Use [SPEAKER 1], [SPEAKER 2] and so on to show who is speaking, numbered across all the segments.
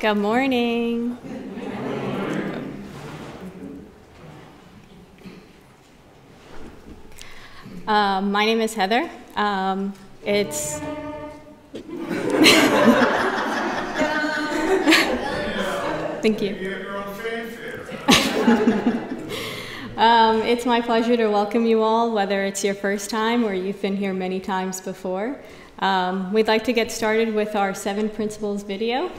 [SPEAKER 1] Good morning. My name is Heather. Thank you. It's my pleasure to welcome you all, whether it's your first time or you've been here many times before. We'd like to get started with our 7 Principles video.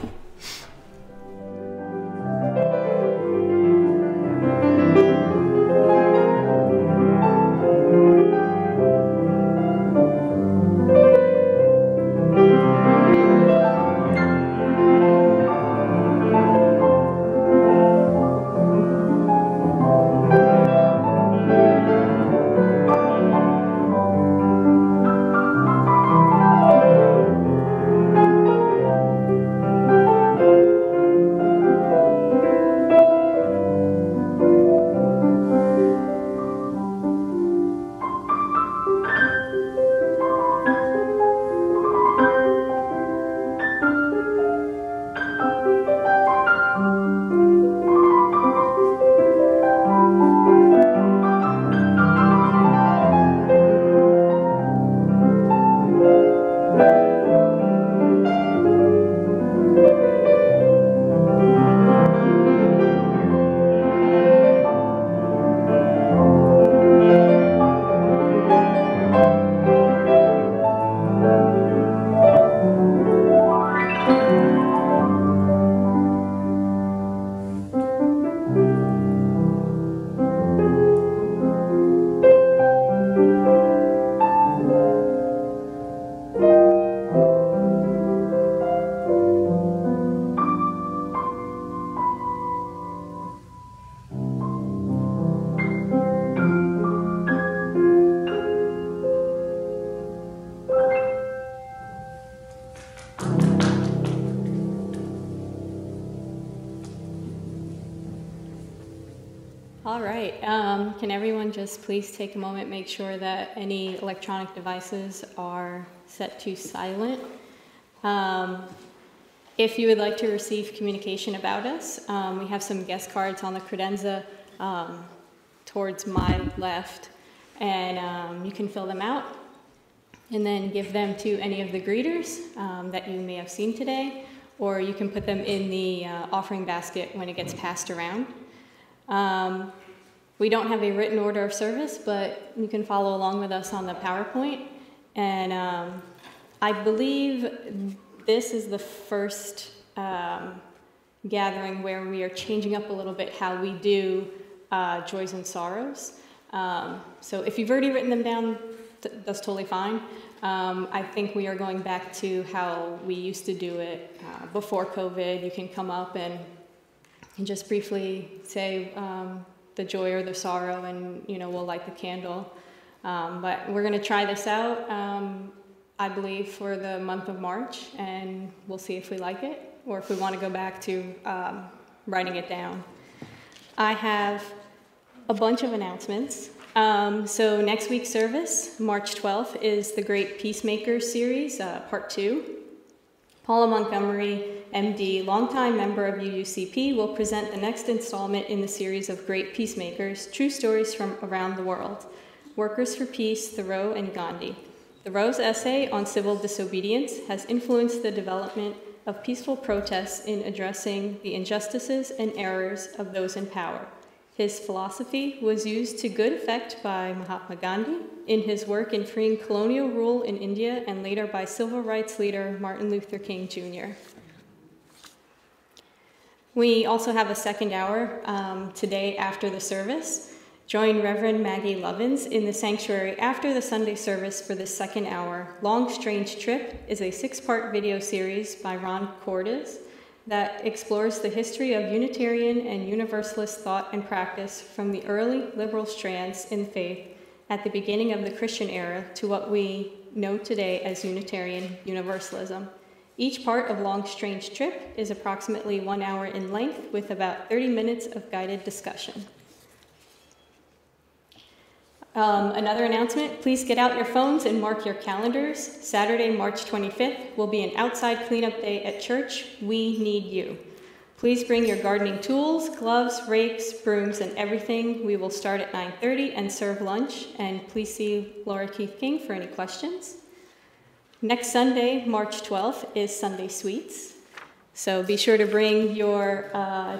[SPEAKER 1] Can everyone just please take a moment, make sure that any electronic devices are set to silent. If you would like to receive communication about us, we have some guest cards on the credenza towards my left, and you can fill them out and then give them to any of the greeters that you may have seen today, or you can put them in the offering basket when it gets passed around. We don't have a written order of service, but you can follow along with us on the PowerPoint. And I believe this is the first gathering where we are changing up a little bit how we do joys and sorrows. So if you've already written them down, that's totally fine. I think we are going back to how we used to do it before COVID. You can come up and just briefly say the joy or the sorrow, and we'll light the candle. But we're going to try this out, I believe, for the month of March, and we'll see if we like it or if we want to go back to writing it down. I have a bunch of announcements. So next week's service, March 12th, is the Great Peacemakers series, part 2. Paula Montgomery, MD, longtime member of UUCP, will present the next installment in the series of Great Peacemakers, True Stories from Around the World, Workers for Peace, Thoreau and Gandhi. Thoreau's essay on civil disobedience has influenced the development of peaceful protests in addressing the injustices and errors of those in power. His philosophy was used to good effect by Mahatma Gandhi in his work in freeing colonial rule in India, and later by civil rights leader Martin Luther King Jr. We also have a second hour today after the service. Join Rev Maggie Lovins in the sanctuary after the Sunday service for the second hour. Long Strange Trip is a 6-part video series by Ron Cordes that explores the history of Unitarian and Universalist thought and practice from the early liberal strands in faith at the beginning of the Christian era to what we know today as Unitarian Universalism. Each part of Long Strange Trip is approximately 1 hour in length with about 30 minutes of guided discussion. Another announcement, please get out your phones and mark your calendars. Saturday, March 25th will be an outside cleanup day at church. We need you. Please bring your gardening tools, gloves, rakes, brooms, and everything. We will start at 9:30 and serve lunch. And please see Laura Keith King for any questions. Next Sunday, March 12th, is Sunday Sweets. So be sure to bring your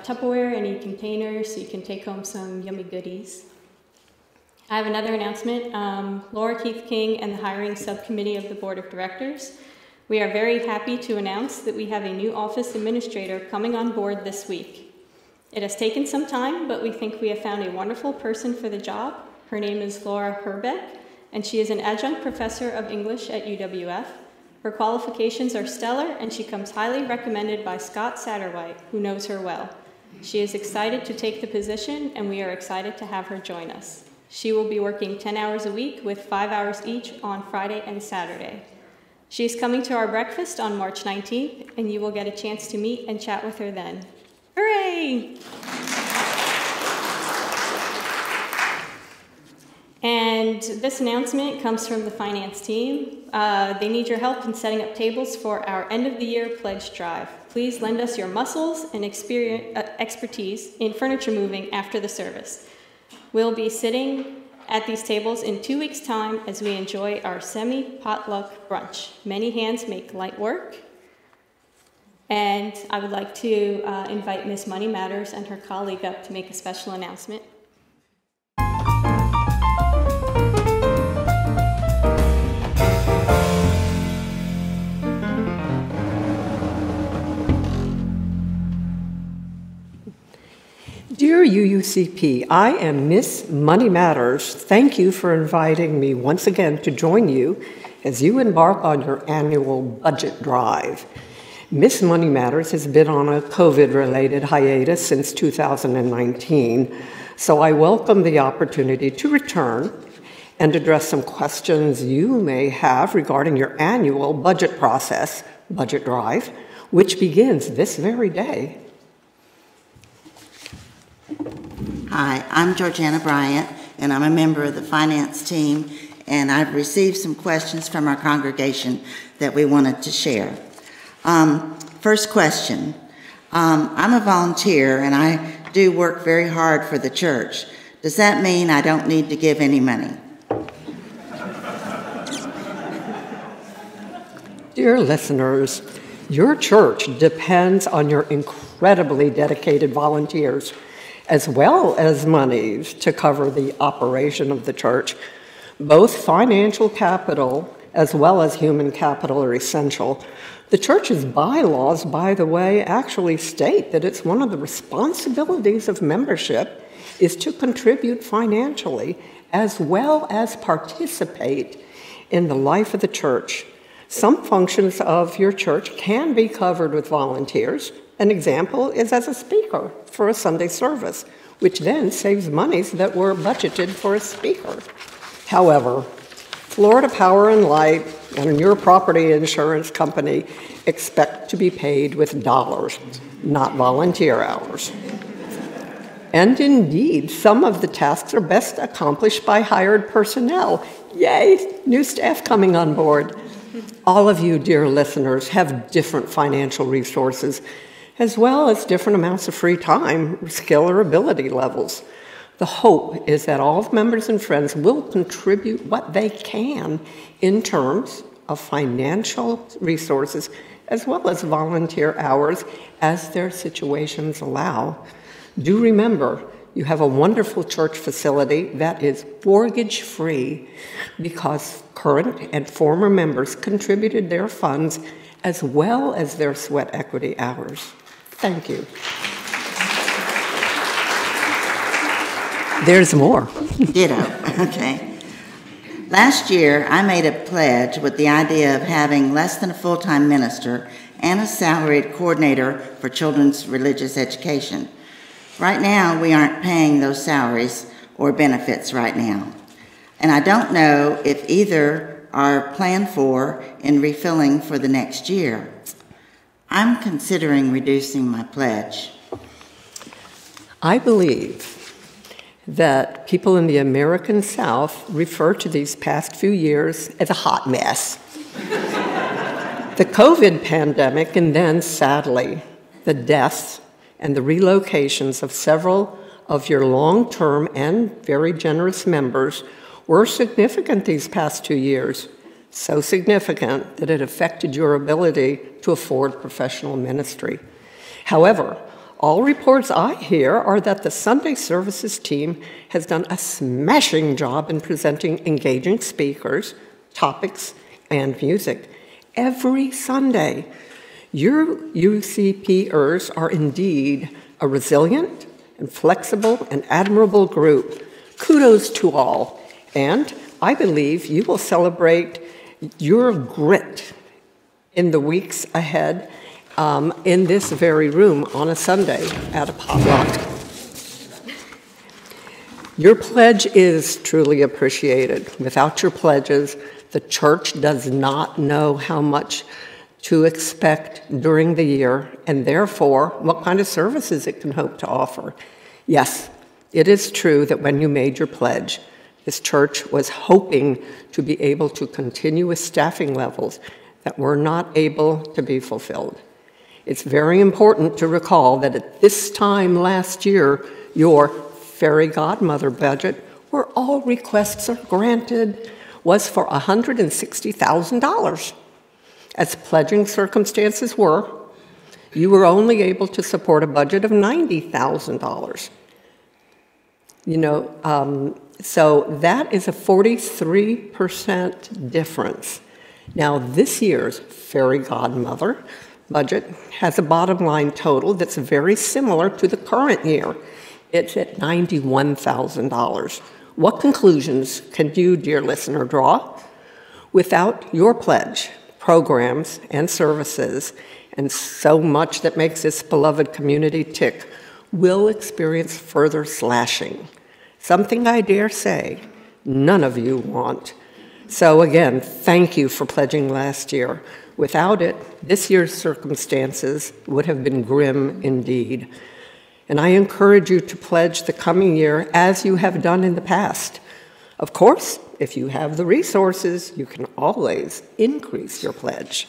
[SPEAKER 1] Tupperware, any containers, so you can take home some yummy goodies. I have another announcement. Laura Keith King and the hiring subcommittee of the Board of Directors, we are very happy to announce that we have a new office administrator coming on board this week. It has taken some time, but we think we have found a wonderful person for the job. Her name is Laura Herbeck, and she is an adjunct professor of English at UWF. Her qualifications are stellar, and she comes highly recommended by Scott Satterwhite, who knows her well. She is excited to take the position, and we are excited to have her join us. She will be working 10 hours a week with 5 hours each on Friday and Saturday. She is coming to our breakfast on March 19th, and you will get a chance to meet and chat with her then. Hooray! And this announcement comes from the finance team. They need your help in setting up tables for our end-of-the-year pledge drive. Please lend us your muscles and expertise in furniture moving after the service. We'll be sitting at these tables in 2 weeks' time as we enjoy our semi-potluck brunch. Many hands make light work. And I would like to invite Miss Money Matters and her colleague up to make a special announcement.
[SPEAKER 2] Dear UUCP, I am Miss Money Matters. Thank you for inviting me once again to join you as you embark on your annual budget drive. Miss Money Matters has been on a COVID-related hiatus since 2019, so I welcome the opportunity to return and address some questions you may have regarding your annual budget process, budget drive, which begins this very day.
[SPEAKER 3] Hi, I'm Georgiana Bryant, and I'm a member of the finance team, and I've received some questions from our congregation that we wanted to share. First question. I'm a volunteer, and I do work very hard for the church. Does that mean I don't need to give any money?
[SPEAKER 2] Dear listeners, your church depends on your incredibly dedicated volunteers, as well as monies to cover the operation of the church. Both financial capital as well as human capital are essential. The church's bylaws, by the way, actually state that it's one of the responsibilities of membership is to contribute financially as well as participate in the life of the church. Some functions of your church can be covered with volunteers. An example is as a speaker for a Sunday service, which then saves monies that were budgeted for a speaker. However, Florida Power and Light and your property insurance company expect to be paid with dollars, not volunteer hours. And indeed, some of the tasks are best accomplished by hired personnel. Yay, new staff coming on board. All of you, dear listeners, have different financial resources, as well as different amounts of free time, skill, or ability levels. The hope is that all members and friends will contribute what they can in terms of financial resources, as well as volunteer hours as their situations allow. Do remember, you have a wonderful church facility that is mortgage-free because current and former members contributed their funds as well as their sweat equity hours. Thank you. There's more.
[SPEAKER 3] Ditto. Okay. Last year, I made a pledge with the idea of having less than a full-time minister and a salaried coordinator for children's religious education. Right now, we aren't paying those salaries or benefits right now. And I don't know if either are planned for in refilling for the next year. I'm considering reducing my pledge.
[SPEAKER 2] I believe that people in the American South refer to these past few years as a hot mess. The COVID pandemic and then, sadly, the deaths and the relocations of several of your long-term and very generous members were significant these past 2 years, so significant that it affected your ability to afford professional ministry. However, all reports I hear are that the Sunday services team has done a smashing job in presenting engaging speakers, topics, and music every Sunday. Your UCPers are indeed a resilient and flexible and admirable group. Kudos to all. And I believe you will celebrate your grit in the weeks ahead in this very room on a Sunday at a potluck. Your pledge is truly appreciated. Without your pledges, the church does not know how much to expect during the year, and therefore what kind of services it can hope to offer. Yes, it is true that when you made your pledge, this church was hoping to be able to continue with staffing levels that were not able to be fulfilled. It's very important to recall that at this time last year, your fairy godmother budget, where all requests are granted, was for $160,000. As pledging circumstances were, you were only able to support a budget of $90,000. So that is a 43% difference. Now, this year's fairy godmother budget has a bottom line total that's very similar to the current year. It's at $91,000. What conclusions can you, dear listener, draw? Without your pledge, programs and services, and so much that makes this beloved community tick, will experience further slashing. Something I dare say none of you want. So again, thank you for pledging last year. Without it, this year's circumstances would have been grim indeed. And I encourage you to pledge the coming year as you have done in the past. Of course, if you have the resources, you can always increase your pledge.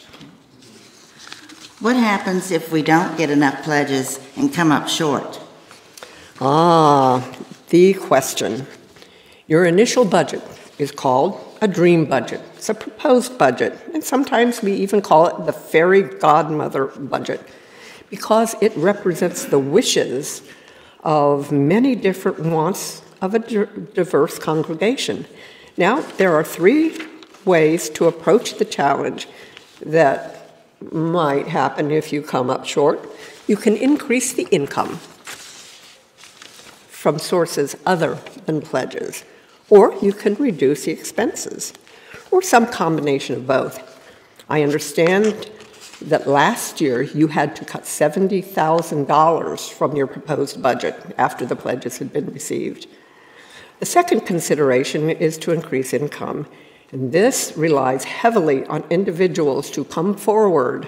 [SPEAKER 3] What happens if we don't get enough pledges and come up short?
[SPEAKER 2] The question. Your initial budget is called a dream budget. It's a proposed budget, and sometimes we even call it the fairy godmother budget, because it represents the wishes of many different wants of a diverse congregation. Now, there are 3 ways to approach the challenge that might happen if you come up short. You can increase the income from sources other than pledges, or you can reduce the expenses, or some combination of both. I understand that last year you had to cut $70,000 from your proposed budget after the pledges had been received. The second consideration is to increase income, and this relies heavily on individuals to come forward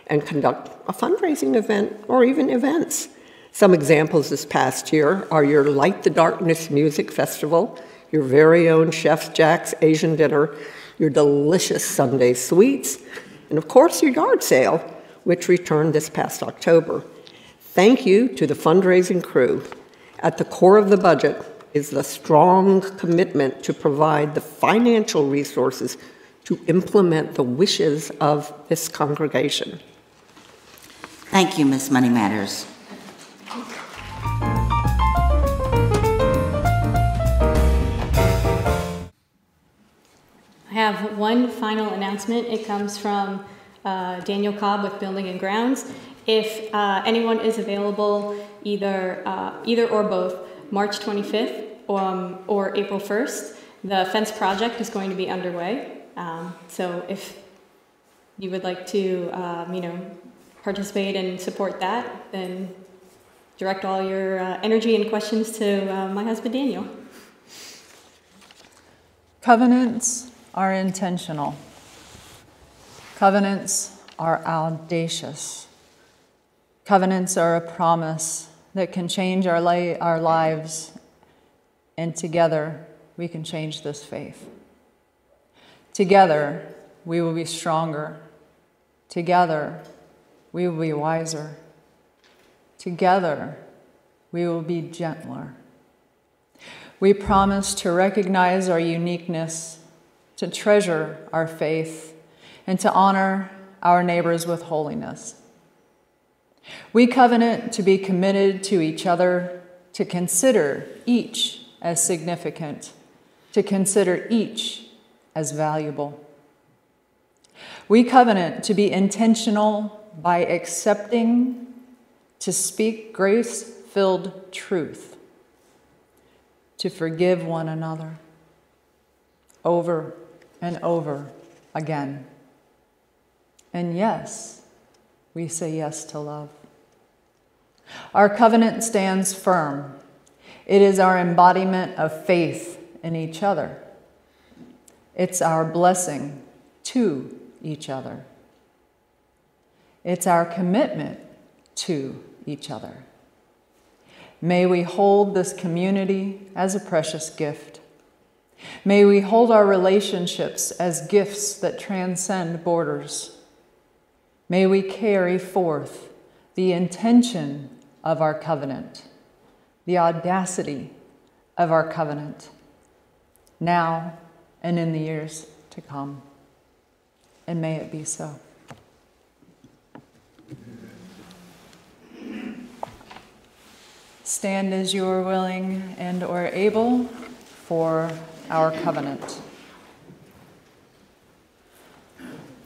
[SPEAKER 2] and conduct a fundraising event or even events. Some examples this past year are your Light the Darkness Music Festival, your very own Chef Jack's Asian Dinner, your delicious Sunday sweets, and of course your yard sale, which returned this past October. Thank you to the fundraising crew. At the core of the budget is the strong commitment to provide the financial resources to implement the wishes of this congregation.
[SPEAKER 3] Thank you, Ms. Money Matters.
[SPEAKER 1] I have one final announcement. It comes from Daniel Cobb with Building and Grounds. If anyone is available, either or both, March 25th or April 1st, the fence project is going to be underway. So if you would like to, participate and support that, then direct all your energy and questions to my husband, Daniel.
[SPEAKER 4] Covenants are intentional. Covenants are audacious. Covenants are a promise that can change our lives, and together we can change this faith. Together we will be stronger. Together we will be wiser. Together, we will be gentler. We promise to recognize our uniqueness, to treasure our faith, and to honor our neighbors with holiness. We covenant to be committed to each other, to consider each as significant, to consider each as valuable. We covenant to be intentional by accepting to speak grace-filled truth, to forgive one another over and over again. And yes, we say yes to love. Our covenant stands firm. It is our embodiment of faith in each other. It's our blessing to each other. It's our commitment to each other. May we hold this community as a precious gift. May we hold our relationships as gifts that transcend borders. May we carry forth the intention of our covenant, the audacity of our covenant, now and in the years to come. And may it be so. Stand as you are willing and or able for our covenant.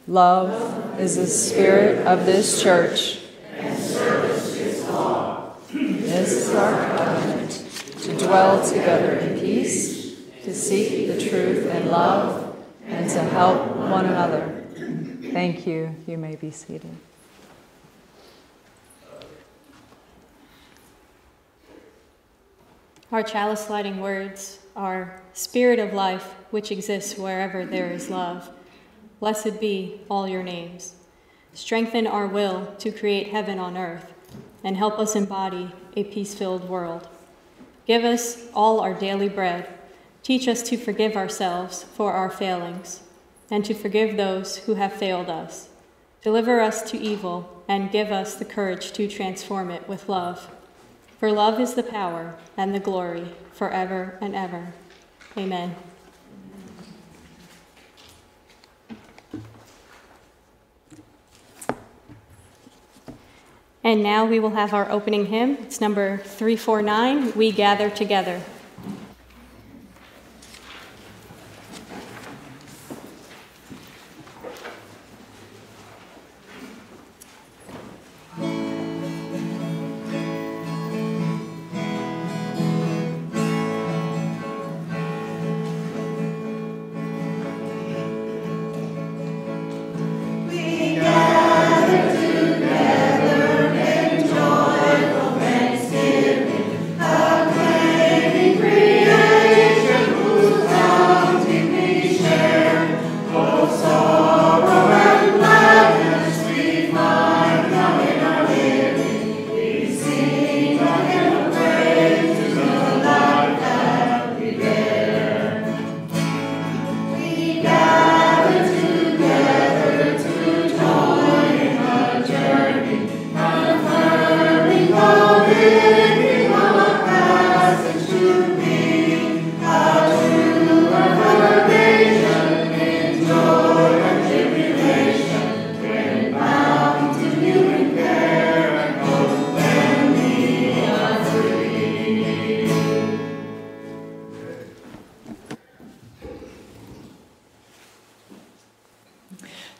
[SPEAKER 4] Love is the spirit of this church, and service is law. This is our covenant, to dwell together in peace, to seek the truth in love, and to help one another. Thank you. You may be seated.
[SPEAKER 1] Our chalice lighting words are, Spirit of life, which exists wherever there is love, blessed be all your names. Strengthen our will to create heaven on earth, and help us embody a peace-filled world. Give us all our daily bread. Teach us to forgive ourselves for our failings, and to forgive those who have failed us. Deliver us to evil, and give us the courage to transform it with love. For love is the power and the glory forever and ever. Amen. And now we will have our opening hymn. It's number 349, We Gather Together.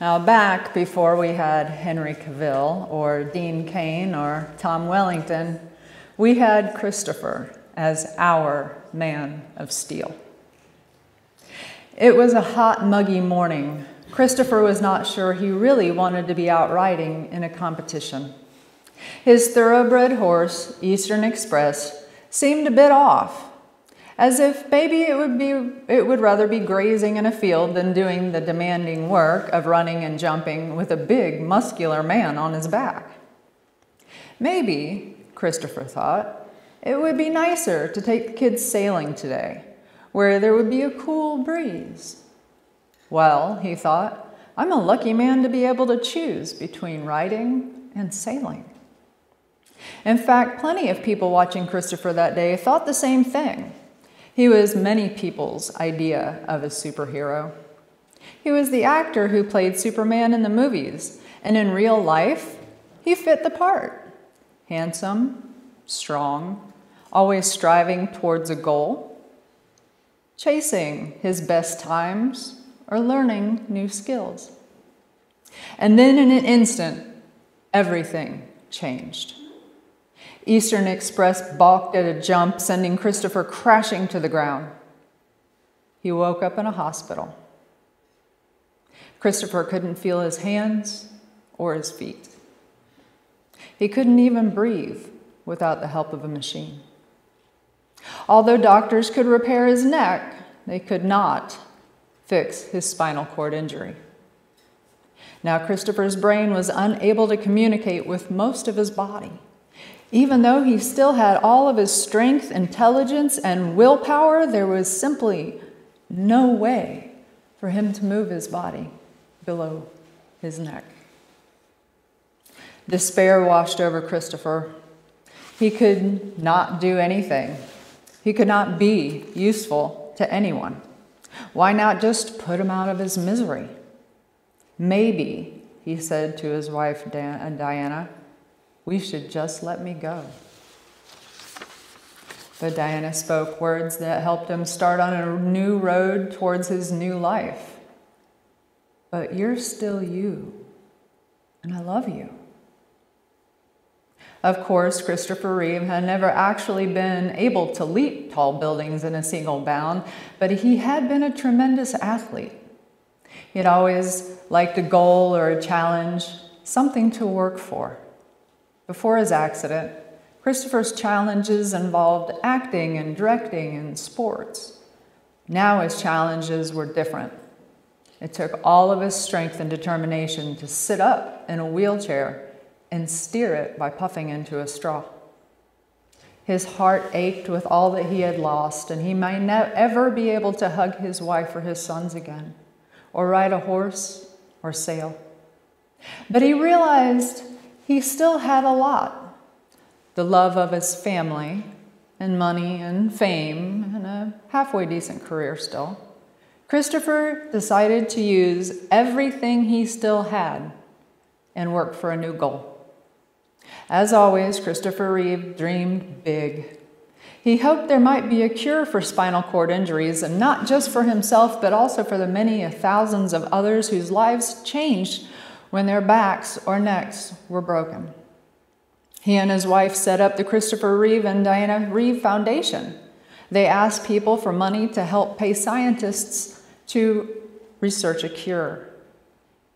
[SPEAKER 4] Now back before we had Henry Cavill or Dean Cain or Tom Wellington, we had Christopher as our man of steel. It was a hot, muggy morning. Christopher was not sure he really wanted to be out riding in a competition. His thoroughbred horse, Eastern Express, seemed a bit off, as if maybe it would rather be grazing in a field than doing the demanding work of running and jumping with a big, muscular man on his back. Maybe, Christopher thought, it would be nicer to take the kids sailing today, where there would be a cool breeze. Well, he thought, I'm a lucky man to be able to choose between riding and sailing. In fact, plenty of people watching Christopher that day thought the same thing. He was many people's idea of a superhero. He was the actor who played Superman in the movies, and in real life, he fit the part. Handsome, strong, always striving towards a goal, chasing his best times, or learning new skills. And then in an instant, everything changed. Eastern Express balked at a jump, sending Christopher crashing to the ground. He woke up in a hospital. Christopher couldn't feel his hands or his feet. He couldn't even breathe without the help of a machine. Although doctors could repair his neck, they could not fix his spinal cord injury. Now, Christopher's brain was unable to communicate with most of his body. Even though he still had all of his strength, intelligence, and willpower, there was simply no way for him to move his body below his neck. Despair washed over Christopher. He could not do anything. He could not be useful to anyone. Why not just put him out of his misery? Maybe, he said to his wife, Diana, we should just let me go. But Diana spoke words that helped him start on a new road towards his new life. But you're still you, and I love you. Of course, Christopher Reeve had never actually been able to leap tall buildings in a single bound, but he had been a tremendous athlete. He had always liked a goal or a challenge, something to work for. Before his accident, Christopher's challenges involved acting and directing in sports. Now his challenges were different. It took all of his strength and determination to sit up in a wheelchair and steer it by puffing into a straw. His heart ached with all that he had lost, and he might never ever be able to hug his wife or his sons again, or ride a horse or sail. But he realized he still had a lot. The love of his family, and money and fame, and a halfway decent career still. Christopher decided to use everything he still had and work for a new goal. As always, Christopher Reeve dreamed big. He hoped there might be a cure for spinal cord injuries, and not just for himself, but also for the many thousands of others whose lives changed when their backs or necks were broken. He and his wife set up the Christopher Reeve and Diana Reeve Foundation. They asked people for money to help pay scientists to research a cure.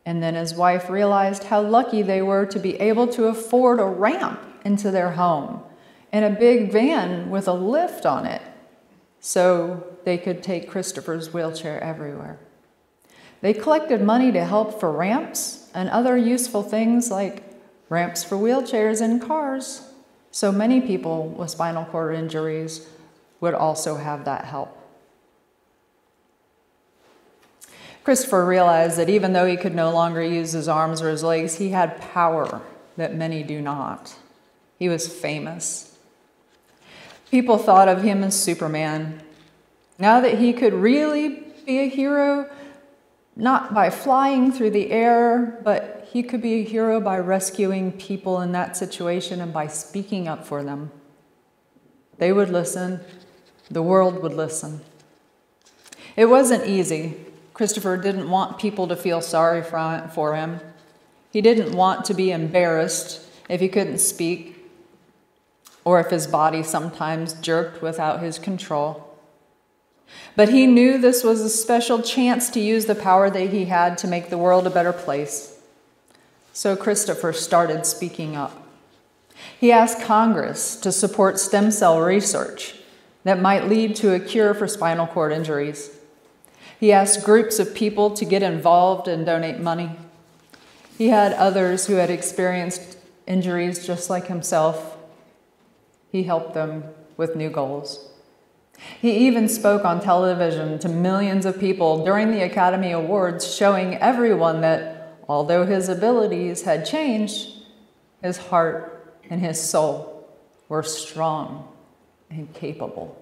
[SPEAKER 4] And then his wife realized how lucky they were to be able to afford a ramp into their home and a big van with a lift on it so they could take Christopher's wheelchair everywhere. They collected money to help for ramps and other useful things like ramps for wheelchairs in cars, so many people with spinal cord injuries would also have that help. Christopher realized that even though he could no longer use his arms or his legs, he had power that many do not. He was famous. People thought of him as Superman. Now that he could really be a hero, not by flying through the air, but he could be a hero by rescuing people in that situation and by speaking up for them. They would listen. The world would listen. It wasn't easy. Christopher didn't want people to feel sorry for him. He didn't want to be embarrassed if he couldn't speak or if his body sometimes jerked without his control. But he knew this was a special chance to use the power that he had to make the world a better place. So Christopher started speaking up. He asked Congress to support stem cell research that might lead to a cure for spinal cord injuries. He asked groups of people to get involved and donate money. He had others who had experienced injuries just like himself. He helped them with new goals. He even spoke on television to millions of people during the Academy Awards, showing everyone that although his abilities had changed, his heart and his soul were strong and capable.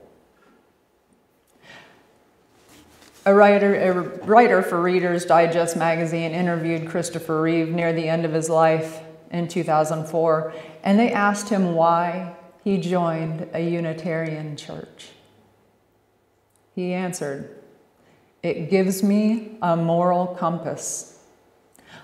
[SPEAKER 4] A writer for Reader's Digest magazine interviewed Christopher Reeve near the end of his life in 2004, and they asked him why he joined a Unitarian church. He answered, "It gives me a moral compass.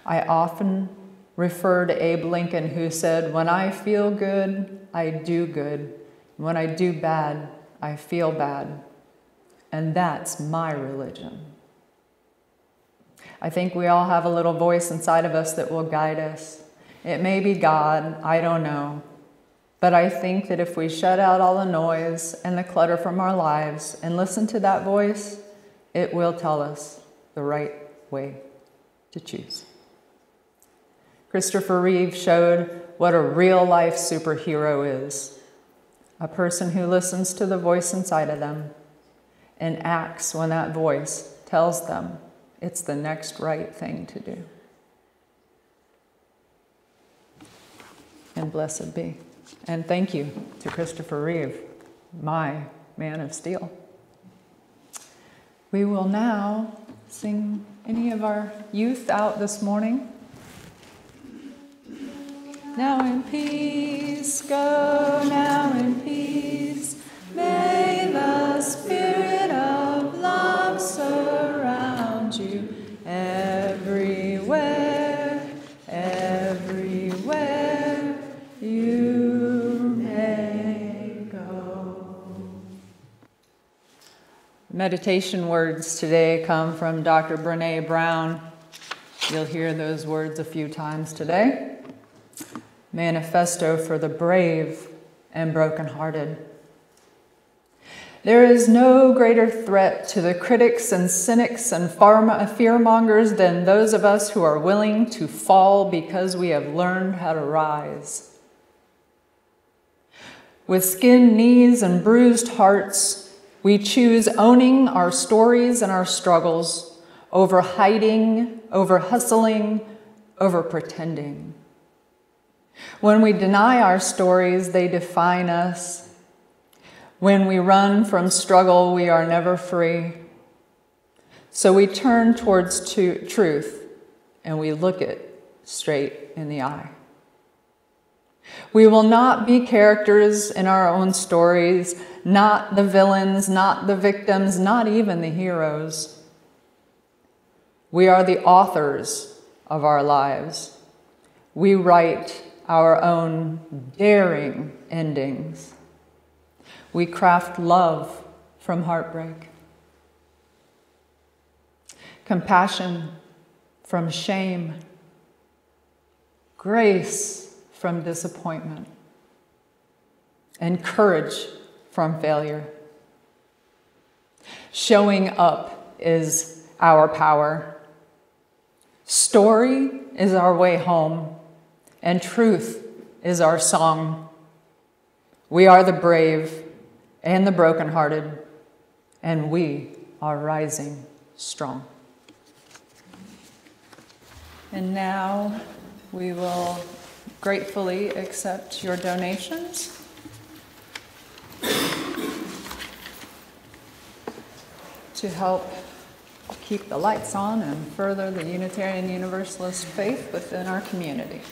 [SPEAKER 4] I often refer to Abe Lincoln, who said, 'When I feel good, I do good. When I do bad, I feel bad.' And that's my religion." I think we all have a little voice inside of us that will guide us. It may be God, I don't know. But I think that if we shut out all the noise and the clutter from our lives and listen to that voice, it will tell us the right way to choose. Christopher Reeve showed what a real-life superhero is. A person who listens to the voice inside of them and acts when that voice tells them it's the next right thing to do. And blessed be. And thank you to Christopher Reeve, my man of steel. We will now sing any of our youth out this morning. Now in peace, go now in peace. May the spirit of love surround you everywhere, everywhere you may go. Meditation words today come from Dr. Brené Brown. You'll hear those words a few times today. Manifesto for the brave and brokenhearted. There is no greater threat to the critics and cynics and fearmongers than those of us who are willing to fall because we have learned how to rise. With skinned knees and bruised hearts, we choose owning our stories and our struggles over hiding, over hustling, over pretending. When we deny our stories, they define us. When we run from struggle, we are never free. So we turn towards truth and we look it straight in the eye. We will not be characters in our own stories, not the villains, not the victims, not even the heroes. We are the authors of our lives. We write our own daring endings. We craft love from heartbreak, compassion from shame, grace from disappointment, and courage from failure. Showing up is our power. Story is our way home, and truth is our song. We are the brave and the brokenhearted, and we are rising strong. And now we will gratefully accept your donations. To help keep the lights on and further the Unitarian Universalist faith within our community.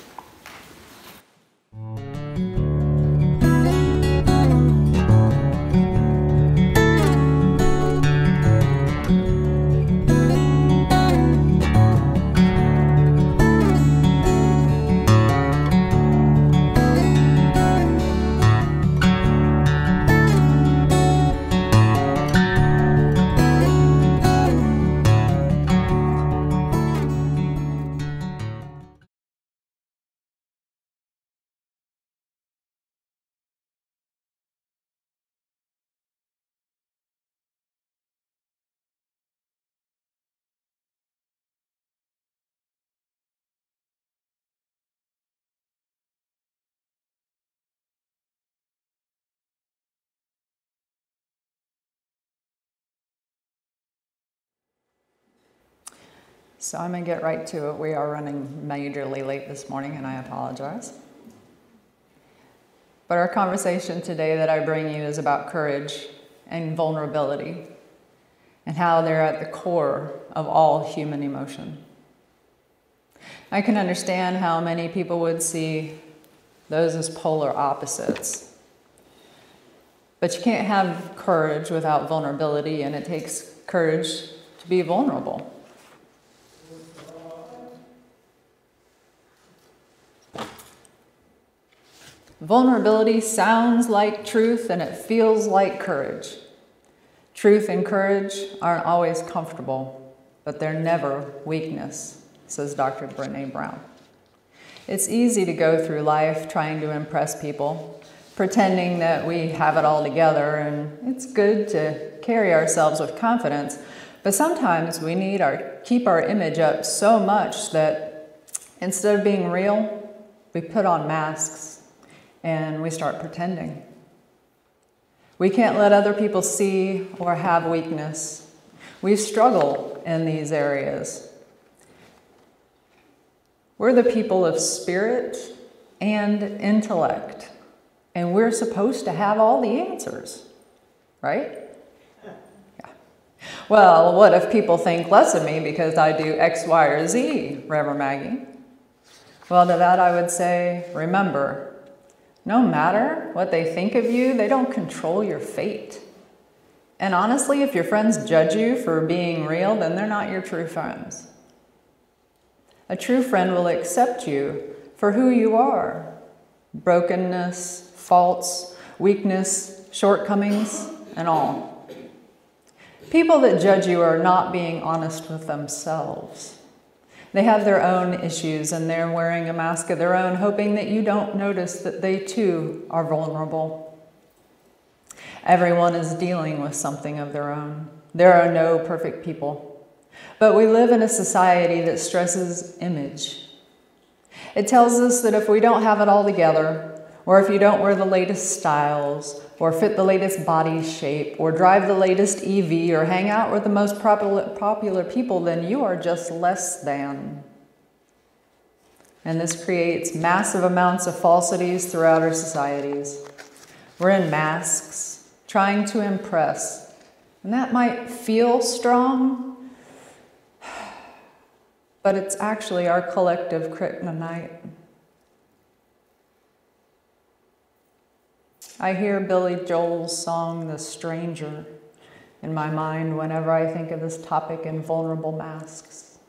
[SPEAKER 4] So I'm going to get right to it. We are running majorly late this morning, and I apologize. But our conversation today that I bring you is about courage and vulnerability and how they're at the core of all human emotion. I can understand how many people would see those as polar opposites. But you can't have courage without vulnerability, and it takes courage to be vulnerable. Vulnerability sounds like truth and it feels like courage. Truth and courage aren't always comfortable, but they're never weakness, says Dr. Brené Brown. It's easy to go through life trying to impress people, pretending that we have it all together, and it's good to carry ourselves with confidence, but sometimes we need keep our image up so much that instead of being real, we put on masks and we start pretending. We can't let other people see or have weakness. We struggle in these areas. We're the people of spirit and intellect, and we're supposed to have all the answers, right? Yeah. Well, what if people think less of me because I do X, Y, or Z, Rev Maggie? Well, to that I would say, remember, no matter what they think of you, they don't control your fate. And honestly, if your friends judge you for being real, then they're not your true friends. A true friend will accept you for who you are. Brokenness, faults, weakness, shortcomings, and all. People that judge you are not being honest with themselves. They have their own issues and they're wearing a mask of their own, hoping that you don't notice that they too are vulnerable. Everyone is dealing with something of their own. There are no perfect people, but we live in a society that stresses image. It tells us that if we don't have it all together, or if you don't wear the latest styles, or fit the latest body shape, or drive the latest EV, or hang out with the most popular people, then you are just less than. And this creates massive amounts of falsities throughout our societies. We're in masks, trying to impress. And that might feel strong, but it's actually our collective kryptonite. I hear Billy Joel's song, The Stranger, in my mind whenever I think of this topic in vulnerable masks.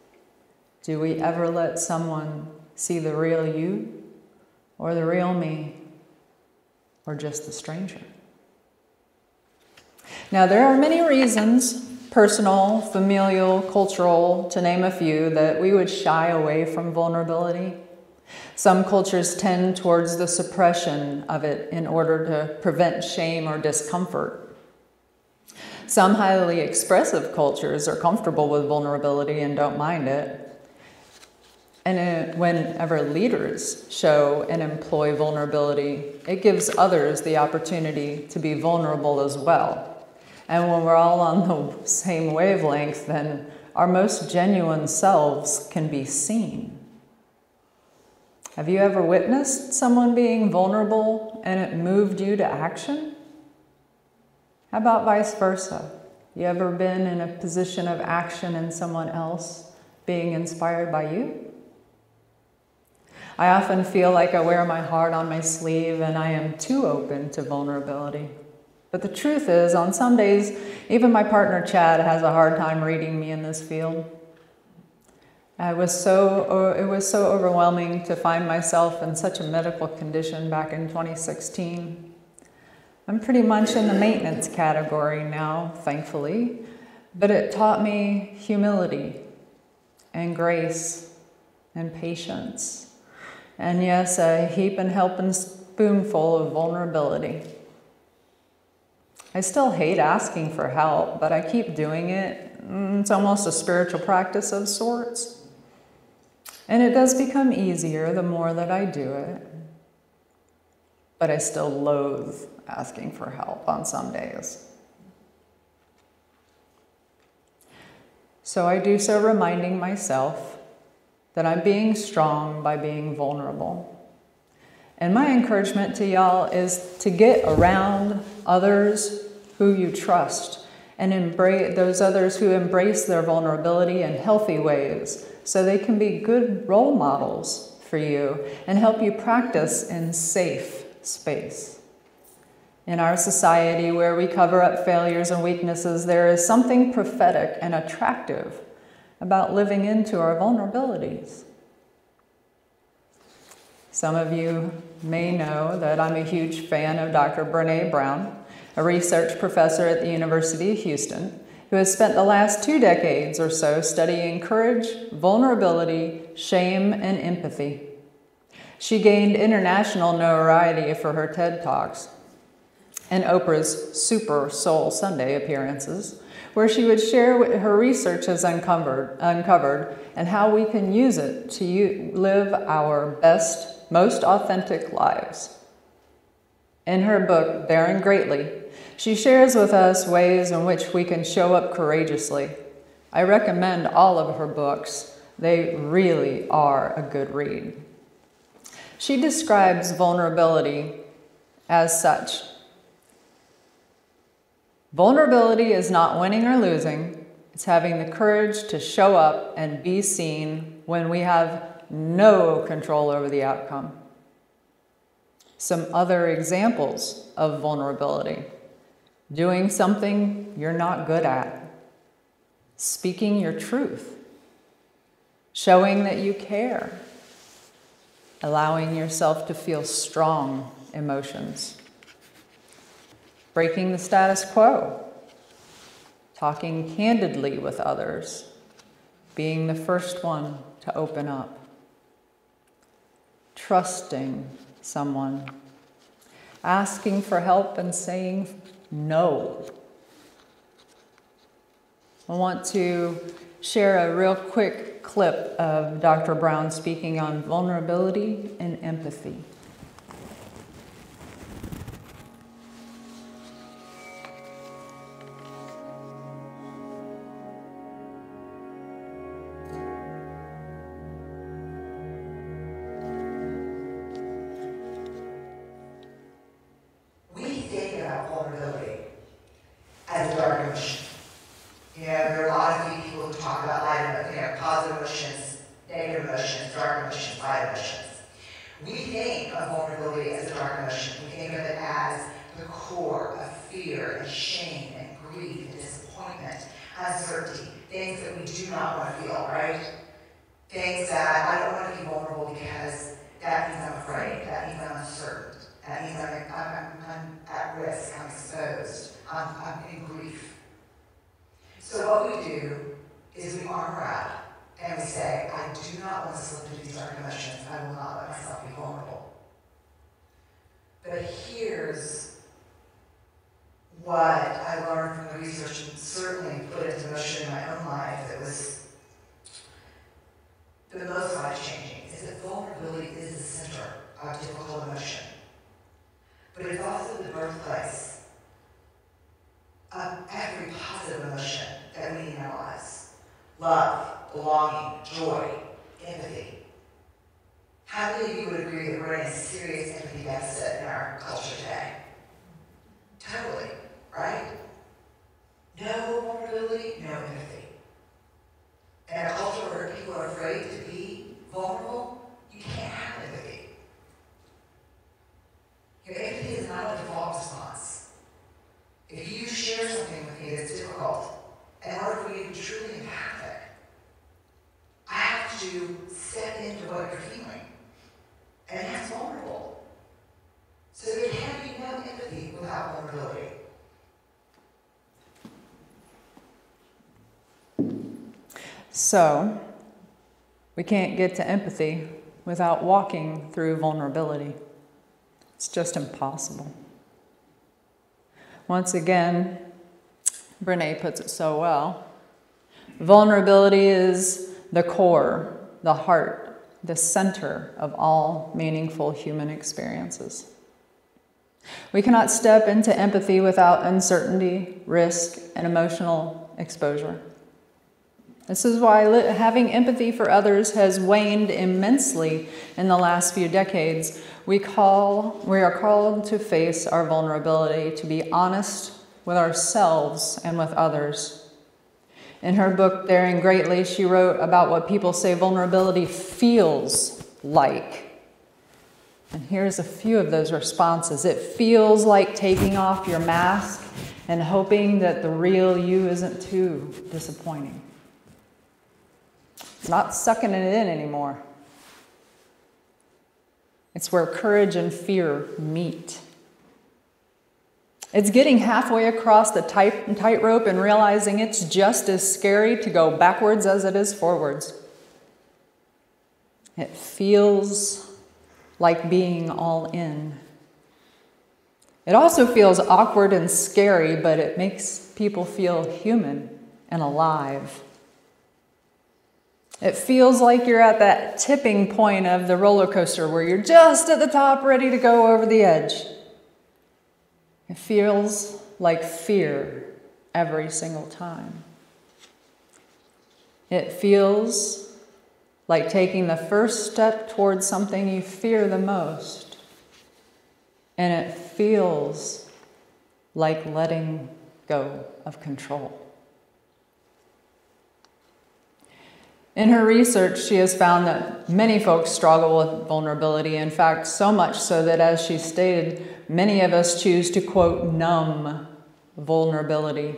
[SPEAKER 4] Do we ever let someone see the real you, or the real me, or just the stranger? Now, there are many reasons, personal, familial, cultural, to name a few, that we would shy away from vulnerability. Some cultures tend towards the suppression of it in order to prevent shame or discomfort. Some highly expressive cultures are comfortable with vulnerability and don't mind it. And whenever leaders show and employ vulnerability, it gives others the opportunity to be vulnerable as well. And when we're all on the same wavelength, then our most genuine selves can be seen. Have you ever witnessed someone being vulnerable and it moved you to action? How about vice versa? You ever been in a position of action and someone else being inspired by you? I often feel like I wear my heart on my sleeve and I am too open to vulnerability. But the truth is, on some days, even my partner Chad has a hard time reading me in this field. It was so overwhelming to find myself in such a medical condition back in 2016. I'm pretty much in the maintenance category now, thankfully, but it taught me humility and grace and patience, and yes, a heap and helping spoonful of vulnerability. I still hate asking for help, but I keep doing it. It's almost a spiritual practice of sorts. And it does become easier the more that I do it. But I still loathe asking for help on some days. So I do so reminding myself that I'm being strong by being vulnerable. And my encouragement to y'all is to get around others who you trust and embrace those others who embrace their vulnerability in healthy ways so they can be good role models for you and help you practice in safe space. In our society where we cover up failures and weaknesses, there is something prophetic and attractive about living into our vulnerabilities. Some of you may know that I'm a huge fan of Dr. Brené Brown, a research professor at the University of Houston, who has spent the last 2 decades or so studying courage, vulnerability, shame, and empathy. She gained international notoriety for her TED Talks and Oprah's Super Soul Sunday appearances, where she would share what her research has uncovered and how we can use it to live our best, most authentic lives. In her book, Daring Greatly, she shares with us ways in which we can show up courageously. I recommend all of her books. They really are a good read. She describes vulnerability as such. Vulnerability is not winning or losing. It's having the courage to show up and be seen when we have no control over the outcome. Some other examples of vulnerability: doing something you're not good at, speaking your truth, showing that you care, allowing yourself to feel strong emotions, breaking the status quo, talking candidly with others, being the first one to open up, trusting someone, asking for help and saying no. I want to share a real quick clip of Dr. Brown speaking on vulnerability and empathy. So, we can't get to empathy without walking through vulnerability. It's just impossible. Once again, Brené puts it so well. Vulnerability is the core, the heart, the center of all meaningful human experiences. We cannot step into empathy without uncertainty, risk, and emotional exposure. This is why having empathy for others has waned immensely in the last few decades. We are called to face our vulnerability, to be honest with ourselves and with others. In her book, Daring Greatly, she wrote about what people say vulnerability feels like. And here's a few of those responses. It feels like taking off your mask and hoping that the real you isn't too disappointing. It's not sucking it in anymore. It's where courage and fear meet. It's getting halfway across the tightrope and realizing it's just as scary to go backwards as it is forwards. It feels like being all in. It also feels awkward and scary, but it makes people feel human and alive. It feels like you're at that tipping point of the roller coaster where you're just at the top, ready to go over the edge. It feels like fear every single time. It feels like taking the first step towards something you fear the most. And it feels like letting go of control. In her research, she has found that many folks struggle with vulnerability. In fact, so much so that, as she stated, many of us choose to, quote, numb vulnerability.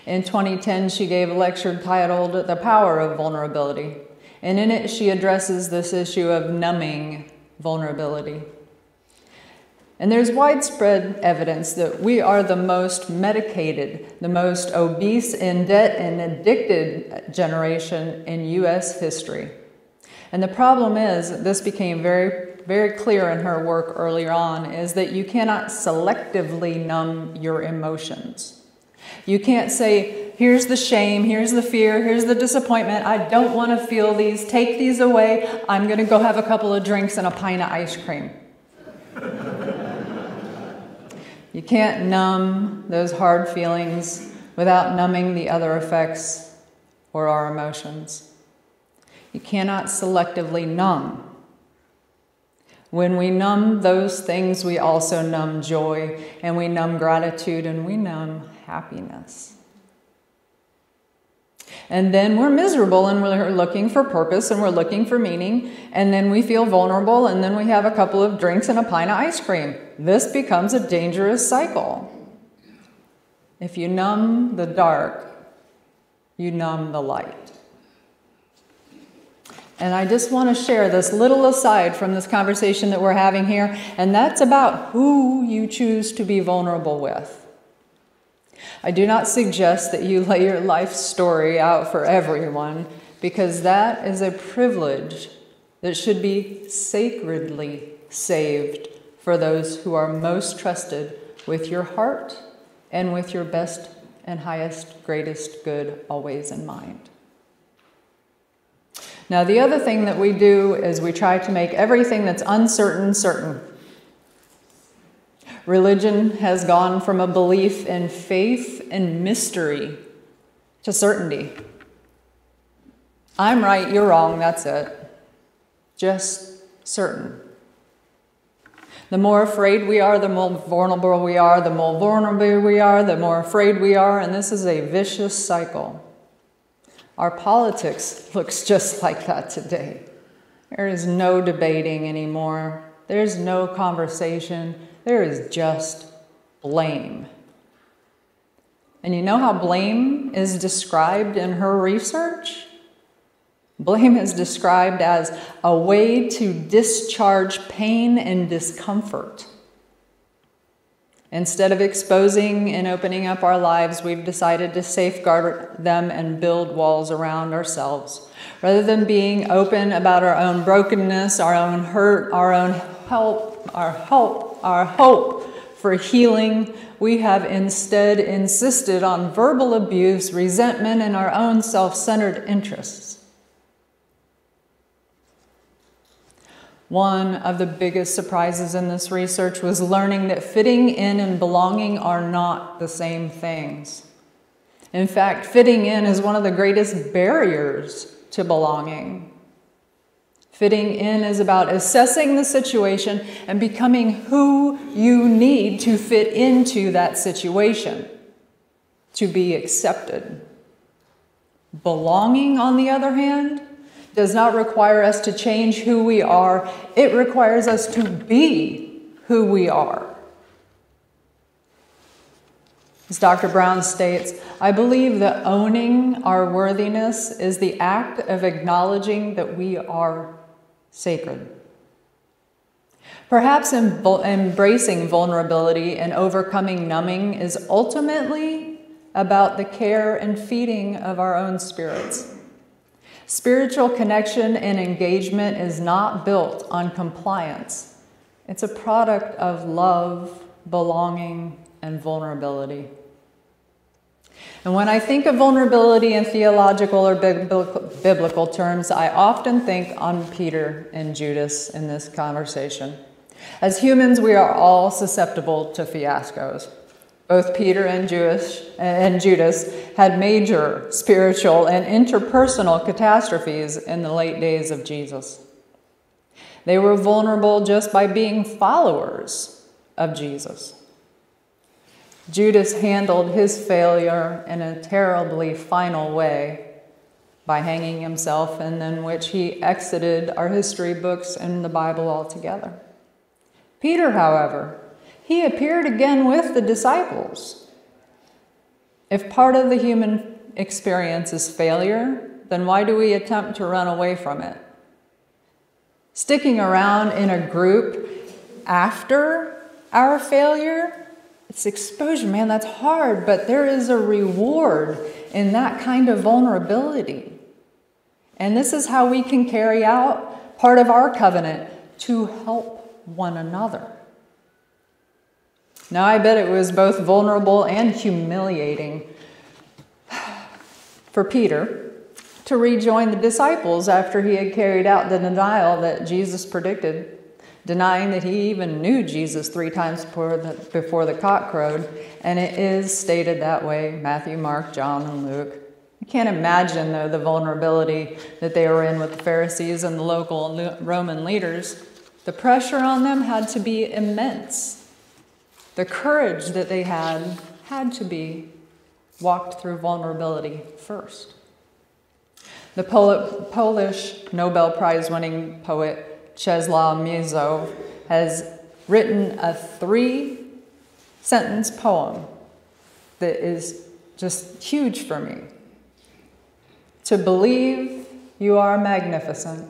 [SPEAKER 4] In 2010, she gave a lecture titled The Power of Vulnerability. And in it, she addresses this issue of numbing vulnerability. And there's widespread evidence that we are the most medicated, the most obese, in debt, and addicted generation in U.S. history. And the problem is, this became very, very clear in her work earlier on, is that you cannot selectively numb your emotions. You can't say, here's the shame, here's the fear, here's the disappointment, I don't want to feel these, take these away, I'm going to go have a couple of drinks and a pint of ice cream. You can't numb those hard feelings without numbing the other effects or our emotions. You cannot selectively numb. When we numb those things, we also numb joy, and we numb gratitude, and we numb happiness. And then we're miserable, and we're looking for purpose, and we're looking for meaning, and then we feel vulnerable, and then we have a couple of drinks and a pint of ice cream. This becomes a dangerous cycle. If you numb the dark, you numb the light. And I just want to share this little aside from this conversation that we're having here, and that's about who you choose to be vulnerable with. I do not suggest that you lay your life story out for everyone, because that is a privilege that should be sacredly saved for those who are most trusted with your heart and with your best and highest, greatest good always in mind. Now, the other thing that we do is we try to make everything that's uncertain certain. Religion has gone from a belief in faith and mystery to certainty. I'm right, you're wrong, that's it. Just certain. The more afraid we are, the more vulnerable we are. The more vulnerable we are, the more afraid we are, and this is a vicious cycle. Our politics looks just like that today. There is no debating anymore. There's no conversation. There is just blame. And you know how blame is described in her research? Blame is described as a way to discharge pain and discomfort. Instead of exposing and opening up our lives, we've decided to safeguard them and build walls around ourselves. Rather than being open about our own brokenness, our own hurt, our own our hope for healing, we have instead insisted on verbal abuse, resentment, and our own self-centered interests. One of the biggest surprises in this research was learning that fitting in and belonging are not the same things. In fact, fitting in is one of the greatest barriers to belonging. Fitting in is about assessing the situation and becoming who you need to fit into that situation, to be accepted. Belonging, on the other hand, does not require us to change who we are. It requires us to be who we are. As Dr. Brown states, I believe that owning our worthiness is the act of acknowledging that we are sacred. Perhaps embracing vulnerability and overcoming numbing is ultimately about the care and feeding of our own spirits. Spiritual connection and engagement is not built on compliance. It's a product of love, belonging, and vulnerability. And when I think of vulnerability in theological or biblical terms, I often think on Peter and Judas in this conversation. As humans, we are all susceptible to fiascos. Both Peter and Judas had major spiritual and interpersonal catastrophes in the late days of Jesus. They were vulnerable just by being followers of Jesus. Judas handled his failure in a terribly final way by hanging himself, and in which he exited our history books and the Bible altogether. Peter, however, he appeared again with the disciples. If part of the human experience is failure, then why do we attempt to run away from it? Sticking around in a group after our failure, it's exposure, man, that's hard, but there is a reward in that kind of vulnerability. And this is how we can carry out part of our covenant, to help one another. Now, I bet it was both vulnerable and humiliating for Peter to rejoin the disciples after he had carried out the denial that Jesus predicted, denying that he even knew Jesus 3 times before the cock crowed. And it is stated that way, Matthew, Mark, John, and Luke. I can't imagine, though, the vulnerability that they were in with the Pharisees and the local Roman leaders. The pressure on them had to be immense. The courage that they had to be walked through vulnerability first. The Polish Nobel Prize-winning poet Czesław Miłosz has written a 3-sentence poem that is just huge for me. To believe you are magnificent,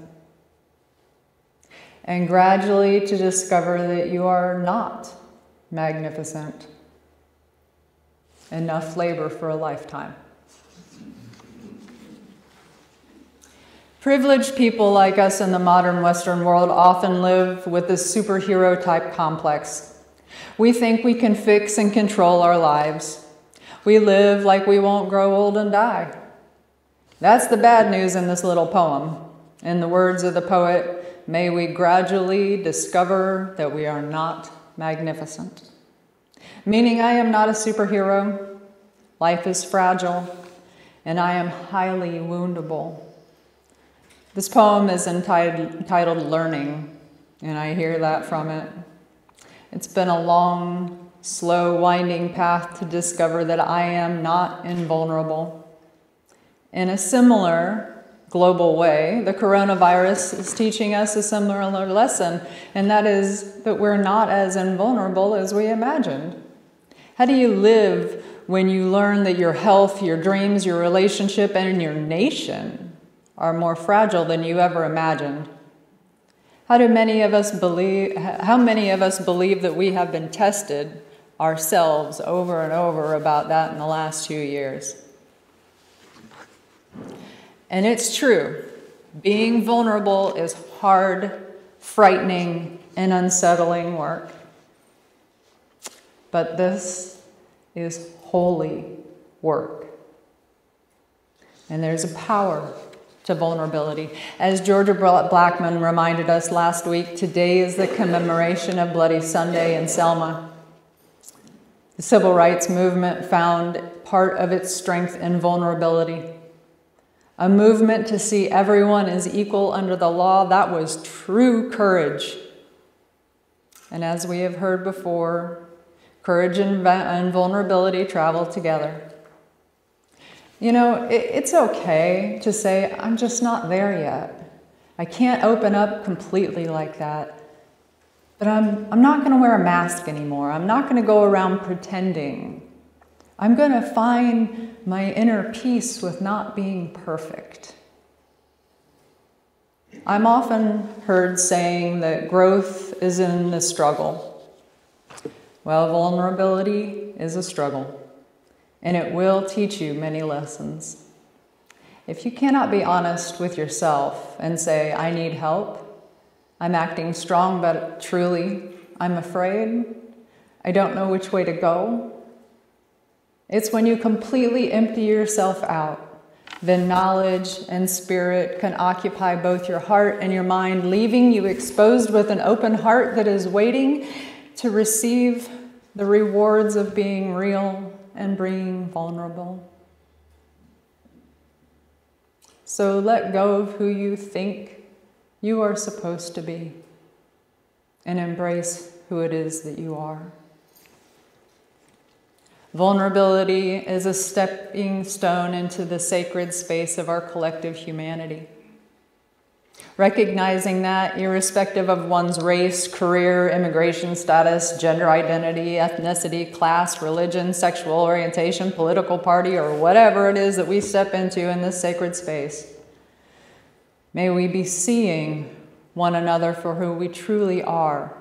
[SPEAKER 4] and gradually to discover that you are not magnificent. Enough labor for a lifetime. Privileged people like us in the modern Western world often live with this superhero type complex. We think we can fix and control our lives. We live like we won't grow old and die. That's the bad news in this little poem. In the words of the poet, may we gradually discover that we are not magnificent. Meaning, I am not a superhero, life is fragile, and I am highly woundable. This poem is entitled Learning, and I hear that from it. It's been a long, slow, winding path to discover that I am not invulnerable. In a similar global way, the coronavirus is teaching us a similar lesson, and that is that we're not as invulnerable as we imagined. How do you live when you learn that your health, your dreams, your relationship, and your nation are more fragile than you ever imagined? How many of us believe that we have been tested ourselves over and over about that in the last 2 years? And it's true, being vulnerable is hard, frightening, and unsettling work. But this is holy work. And there's a power to vulnerability. As Georgia Blackman reminded us last week, today is the commemoration of Bloody Sunday in Selma. The civil rights movement found part of its strength in vulnerability. A movement to see everyone as equal under the law, that was true courage. And as we have heard before, courage and vulnerability travel together. You know, it's okay to say, I'm just not there yet. I can't open up completely like that. But I'm not going to wear a mask anymore. I'm not going to go around pretending. I'm going to find my inner peace with not being perfect. I'm often heard saying that growth is in the struggle. Well, vulnerability is a struggle, and it will teach you many lessons. If you cannot be honest with yourself and say, I need help, I'm acting strong, but truly, I'm afraid, I don't know which way to go, it's when you completely empty yourself out, then knowledge and spirit can occupy both your heart and your mind, leaving you exposed with an open heart that is waiting to receive the rewards of being real and being vulnerable. So let go of who you think you are supposed to be and embrace who it is that you are. Vulnerability is a stepping stone into the sacred space of our collective humanity. Recognizing that, irrespective of one's race, career, immigration status, gender identity, ethnicity, class, religion, sexual orientation, political party, or whatever it is that we step into in this sacred space, may we be seeing one another for who we truly are,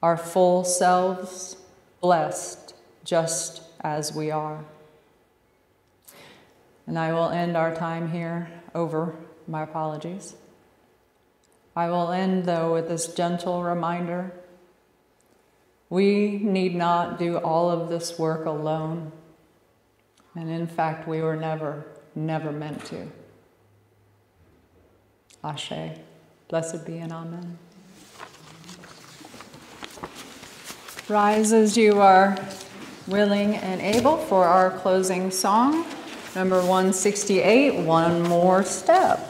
[SPEAKER 4] our full selves, blessed just as we are. And I will end our time here over. My apologies. I will end, though, with this gentle reminder. We need not do all of this work alone. And in fact, we were never meant to. Ashe. Blessed be and amen. Rise as you are willing and able for our closing song, number 168, One More Step.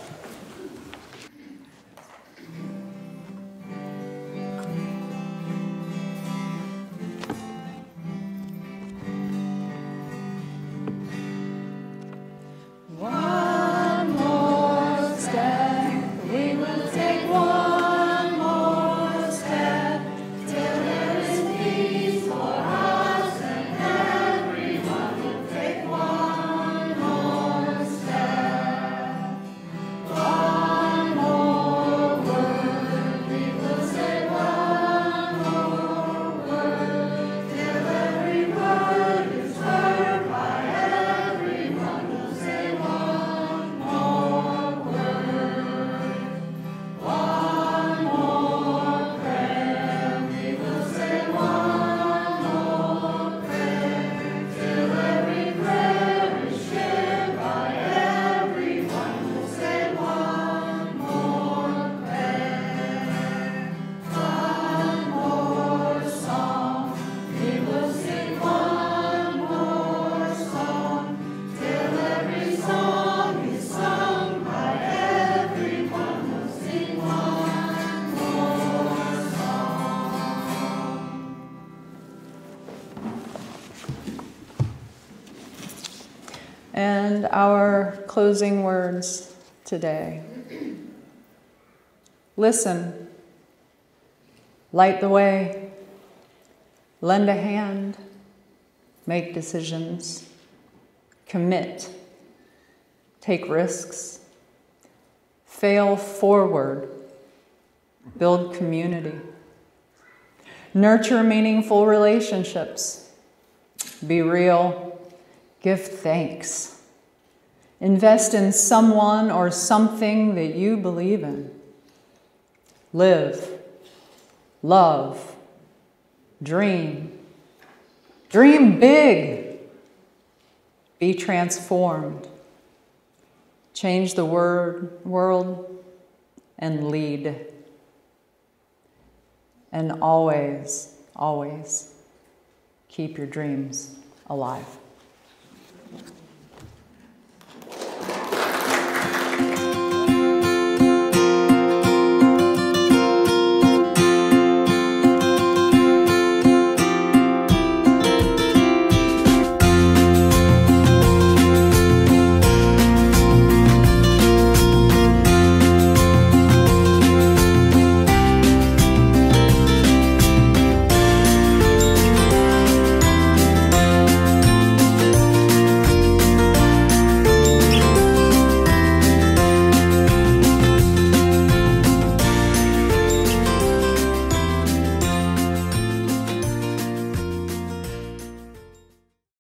[SPEAKER 4] And our closing words today. Listen, light the way, lend a hand, make decisions, commit, take risks, fail forward, build community, nurture meaningful relationships, be real, give thanks, invest in someone or something that you believe in, live, love, dream big, be transformed, change the world, and lead. And always, always keep your dreams alive.